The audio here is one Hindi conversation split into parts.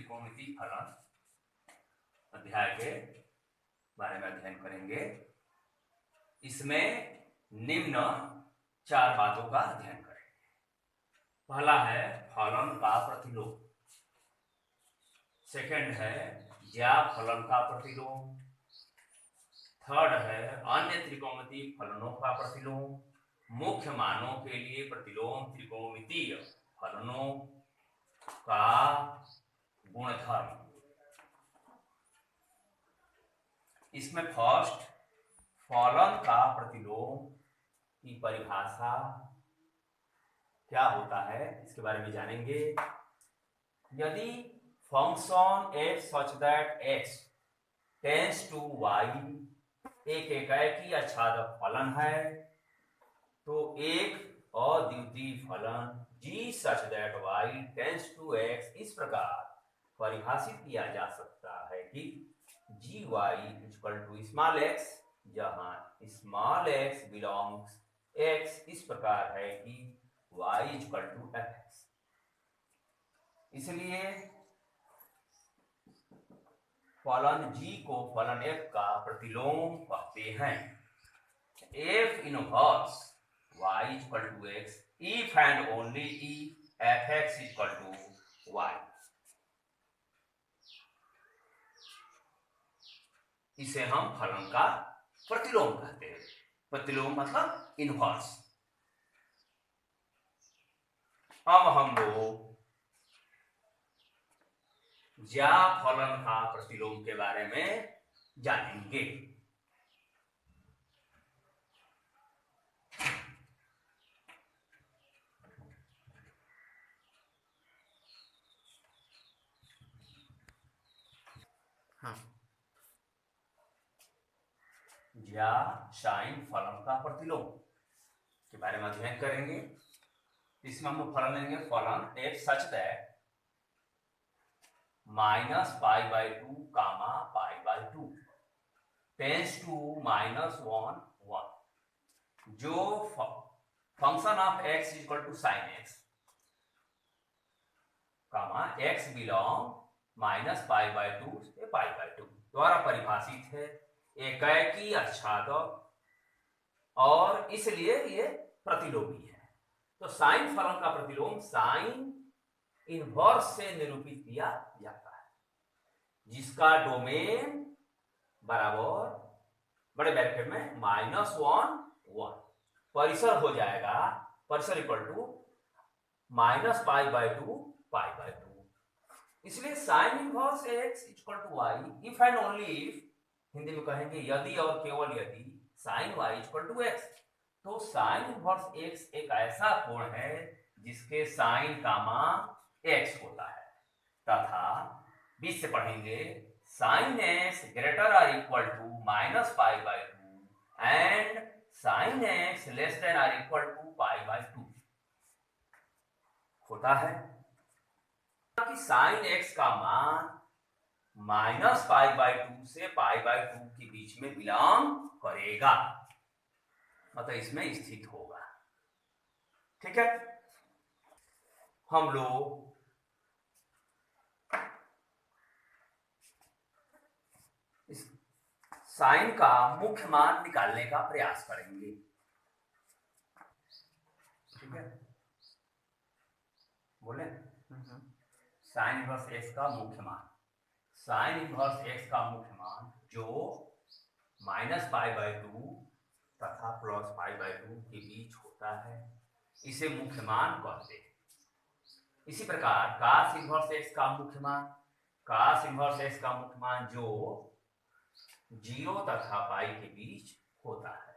त्रिकोणमितीय फलन अध्याय के बारे में अध्ययन करेंगे। इसमें निम्न 4 बातों का अध्ययन करेंगे। पहला है फलन का प्रतिलोम, सेकंड है ज्ञात फलन का प्रतिलोम, थर्ड है अन्य त्रिकोणमितीय फलनों का प्रतिलोम, मुख्य मानों के लिए प्रतिलोम त्रिकोणमितीय फलनों का गुणधर्म। इसमें फर्स्ट फलन का प्रतिलोम की परिभाषा क्या होता है इसके बारे में जानेंगे। यदि function f such that x tends to y एक एकाएकी आच्छादक फलन है तो एक अद्वितीय फलन g such that y tends to x इस प्रकार परिभाषित किया जा सकता है कि gy equal to small x, जहां स्मॉल x बिलोंग्स x इस प्रकार है कि y इक्वल टू fx। इसलिए फलन g को फलन f का प्रतिलोम कहते हैं। f inverse y equal to x if and only if fx equal to y। इसे हम फलन का प्रतिलोम कहते हैं। प्रतिलोम मतलब इनवर्स। अब हम लोग ज्ञात फलन का प्रतिलोम के बारे में जानेंगे। ज्ञात साइन फलन का प्रतिलोम के बारे में अध्ययन करेंगे। इसमें हम फलन लेंगे फलन f such that -π/2 comma π/2 tends to -1 1, जो function of x equal to sine x comma x belong -π/2 से π/2 द्वारा परिभाषित है, एकाएकी आच्छादक और इसलिए ये प्रतिलोमी है। तो साइन फलन का प्रतिलोम साइन इनवर्स से निरूपित किया जाता है, जिसका डोमेन बराबर बड़े ब्रैकेट में -1 1, परिसर हो जाएगा, परिसर इक्वल टू -π/2 π/2। इसलिए sine inverse x equal to y if and only if, Hindi में कहेंगे यदि और केवल यदि sine y equal to x, तो साइन इनवर्स x एक ऐसा कोण है जिसके साइन का मान x होता है, तथा 20 से पढ़ेंगे sine x greater or equal to -π/2 and sine x less than or equal to π/2 होता है कि साइन x का मान -π/2 से π/2 के बीच में बिलोंग करेगा, मतलब इसमें स्थित होगा। ठीक है, हम लोग इस साइन का मुख्य मान निकालने का प्रयास करेंगे। ठीक है, बोले साइन इनवर्स x का मुख्य मान, साइन इनवर्स x का मुख्य मान जो -π/2 तथा +π/2 के बीच होता है, इसे मुख्य मान कहते हैं। इसी प्रकार कास इनवर्स x का मुख्य मान, कास इनवर्स x का मुख्य मान जो 0 तथा पाई के बीच होता है,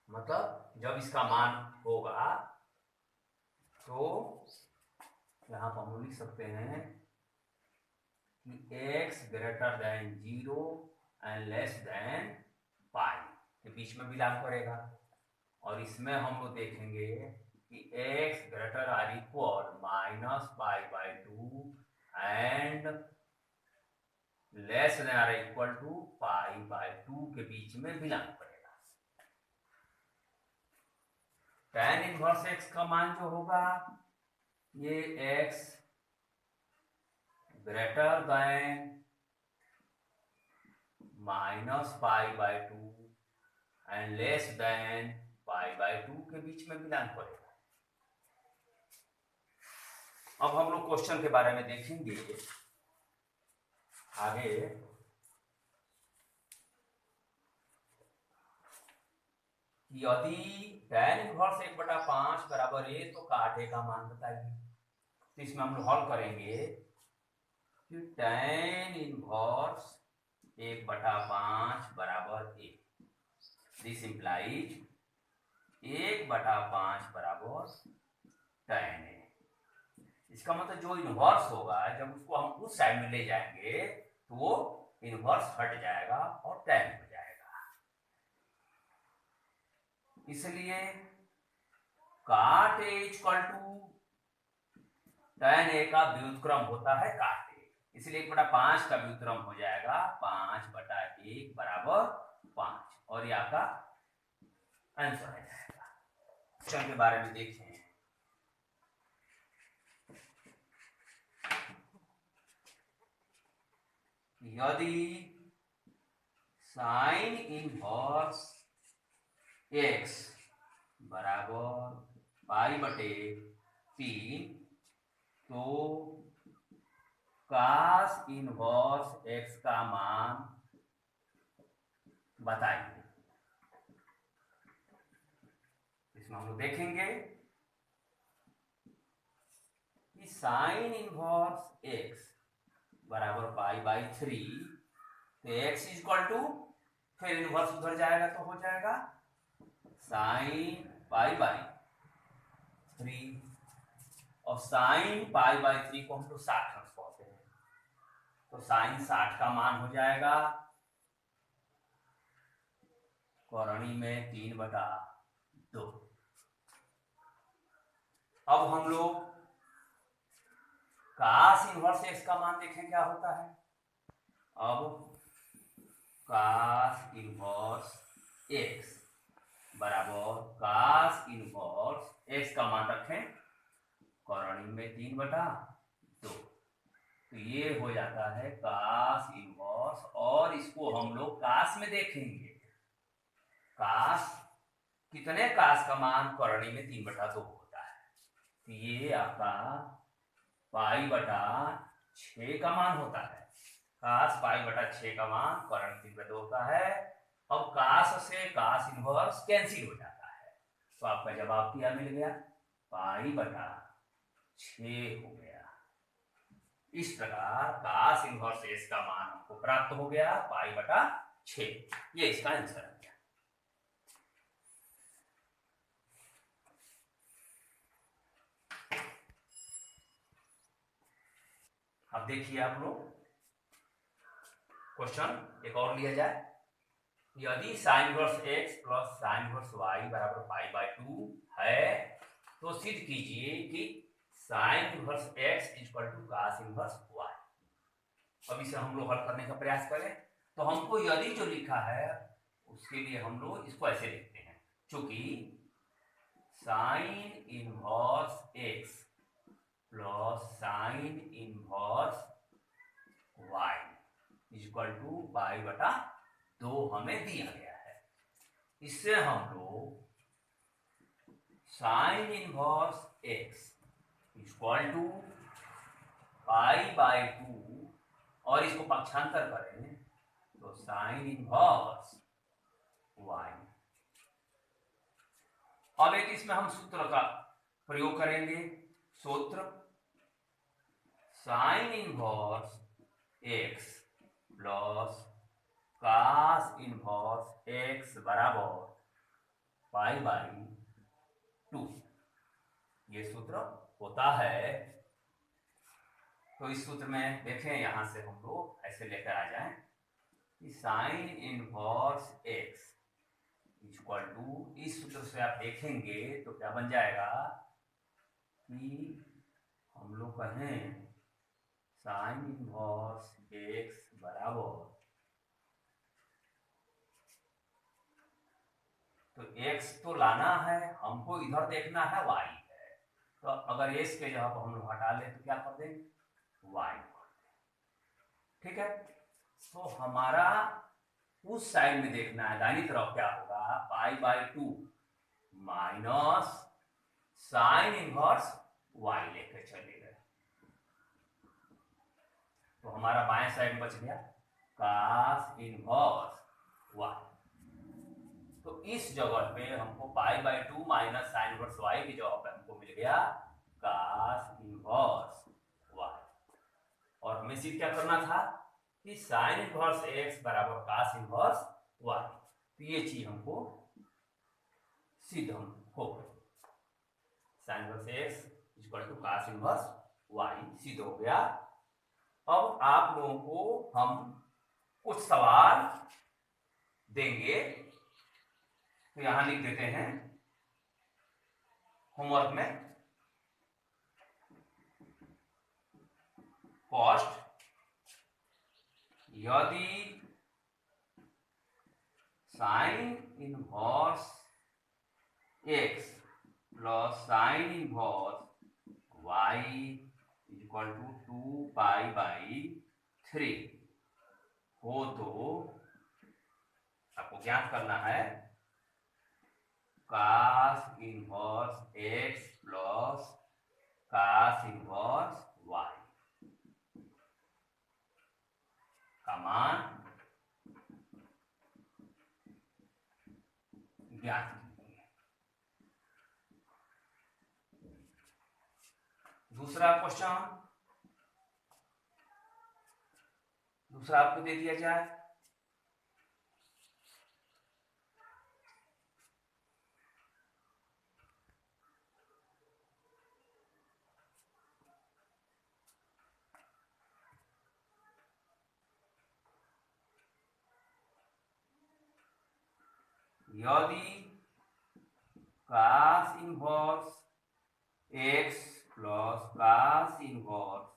मतलब जब इसका मान होगा तो यहां पर हम लिख सकते हैं कि x greater than 0 and less than pi के बीच में बिलोंग करेगा। और इसमें हम लोग देखेंगे कि x greater or equal -π/2 and less than or equal to π/2 के बीच में बिलोंग करेगा। tan इनवर्स x का मान जो होगा ये x greater than -π/2 and less than π/2 के बीच में मिलान करेगा। अब हम लोग क्वेश्चन के बारे में देखेंगे आगे। यदि tan इनवर्स 1/5 बराबर a तो काट a का मान बताइए। तो इसमें हम लोग हल करेंगे कि tan इनवर्स 1/5 बराबर a, दिस इंप्लाइज 1/5 बराबर tan a। इसका मतलब जो इनवर्स होगा जब उसको हम उस साइड में ले जाएंगे तो वो इनवर्स हट जाएगा और tan हो जाएगा। इसलिए cot a equal to tan a का व्युत्क्रम होता है काट a, इसलिए 1/5 का व्युत्क्रम हो जाएगा 5/1 बराबर 5 और ये आपका आंसर आ जाएगा। क्वेश्चन के बारे में देखें। यदि साइन इनवर्स x बराबर π/3 तो cos इनवर्स x का मान बताइए। इसमें हम लोग देखेंगे कि साइन इनवर्स x बराबर π/3 तो x इक्वल टू, फिर इनवर्स उधर जाएगा तो हो जाएगा साइन π/3 और साइन π/3 को हम लोग 60 अंश कहते हैं, तो साइन 60 का मान हो जाएगा करणी में 3/2। अब हम लोग cos इनवर्स x का मान देखें क्या होता है। अब cos इनवर्स x बराबर cos इनवर्स x का मान रखें करणी में 3/2, तो ये हो जाता है cos इनवर्स, और इसको हम लोग cos में देखेंगे। cos कितने cos का मान करणी में 3/2 होता है, तो ये आपका π/6 का मान होता है। cos π/6 का मान करणी 3/2 होता है। अब cos से cos इनवर्स कैंसिल हो जाता है, तो आपका जवाब क्या मिल गया, π/6 हो गया। इस प्रकार cos इनवर्स s का मान हमको प्राप्त हो गया π/6। ये इसका आंसर है। अब देखिए आप लोग क्वेश्चन एक और लिया जाए। यदि sine inverse x plus sine inverse y बराबर π/2 है तो सिद्ध कीजिए कि sine inverse x equal to cos inverse y। अब इसे हम लोग हल करने का प्रयास करें तो हमको यदि जो लिखा है उसके लिए हम लोग इसको ऐसे लिखते हैं, चूंकि sine inverse x plus sine inverse y equal to π/2 हमें दिया गया है। इससे हम लोग sine inverse x equal to π/2 और इसको पक्षांतर करें तो साइन इनवर्स y। अब एक इसमें हम सूत्र का प्रयोग करेंगे। सूत्र sign inverse x plus cos inverse x बराबर π/2, ये सूत्र होता है। तो इस सूत्र में देखें, यहां से हम लोग ऐसे लेकर आ जाएं कि sine inverse x equal to, इस सूत्र से आप देखेंगे तो क्या बन जाएगा कि हम लोग कहें साइन इनवर्स x बराबर, तो x तो लाना है हमको, इधर देखना है y है, तो अगर s के जगह पर हम लोग हटा ले तो क्या कर देंगे y कर देंगे। ठीक है, तो हमारा उस साइड में देखना है, दाहिनी तरफ क्या होगा, π/2 माइनस साइन इनवर्स y लेकर चले गए, तो हमारा बाएं साइड बच गया cos इनवर्स y। तो इस जगह पे हमको π/2 माइनस साइन इनवर्स y की जगह पे हमको मिल गया cos इनवर्स y। और हमें सिद्ध क्या करना था कि साइन इनवर्स x बराबर cos इनवर्स y, तो ये चीज हमको सिद्ध हो गई, sine inverse x equal to cos inverse y सिद्ध हो गया। अब आप लोगों को हम कुछ सवाल देंगे, तो यहां लिख देते हैं होमवर्क में, फर्स्ट, यदि sine inverse x plus sine inverse y equal to 2π/3 हो तो आपको ज्ञात करना है cos inverse x plus cos inverse y का मान ज्ञात कीजिए। दूसरा क्वेश्चन, दूसरा आपको दे दिया जाए, यदि cos inverse x plus cos inverse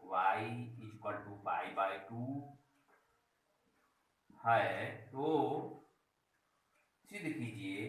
y equal to π/2 है तो सिद्ध कीजिए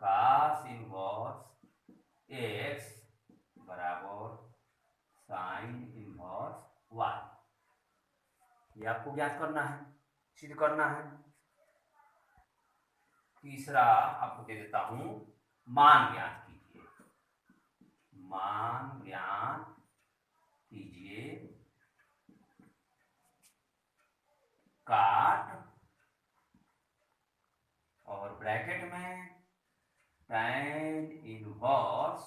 cos इनवर्स x बराबर साइन इनवर्स y। ये आपको ज्ञात करना है, सिद्ध करना है। तीसरा आपको दे देता हूं, मान ज्ञात कीजिए, मान ज्ञात कीजिए काट और ब्रैकेट में tan इनवर्स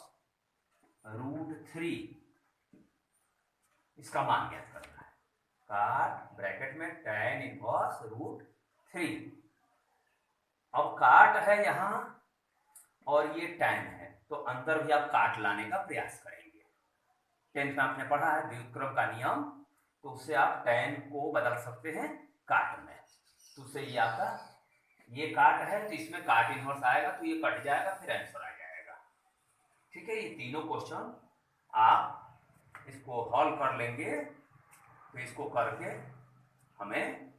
√3, इसका मान ज्ञात करना है, काट ब्रैकेट में tan इनवर्स √3। अब काट है यहां और ये tan है, तो अंदर भी आप काट लाने का प्रयास करेंगे। 10th में आपने पढ़ा है व्युत्क्रम का नियम, तो उससे आप tan को बदल सकते हैं काट में, तो उससे ये आपका ये काट है तो इसमें काट इनवर्स आएगा तो ये कट जाएगा, फिर आंसर आ जाएगा। ठीक है, ये तीनों क्वेश्चन आप इसको हल कर लेंगे, तो इसको करके हमें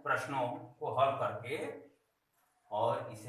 प्रश्नों को हल करके और इसे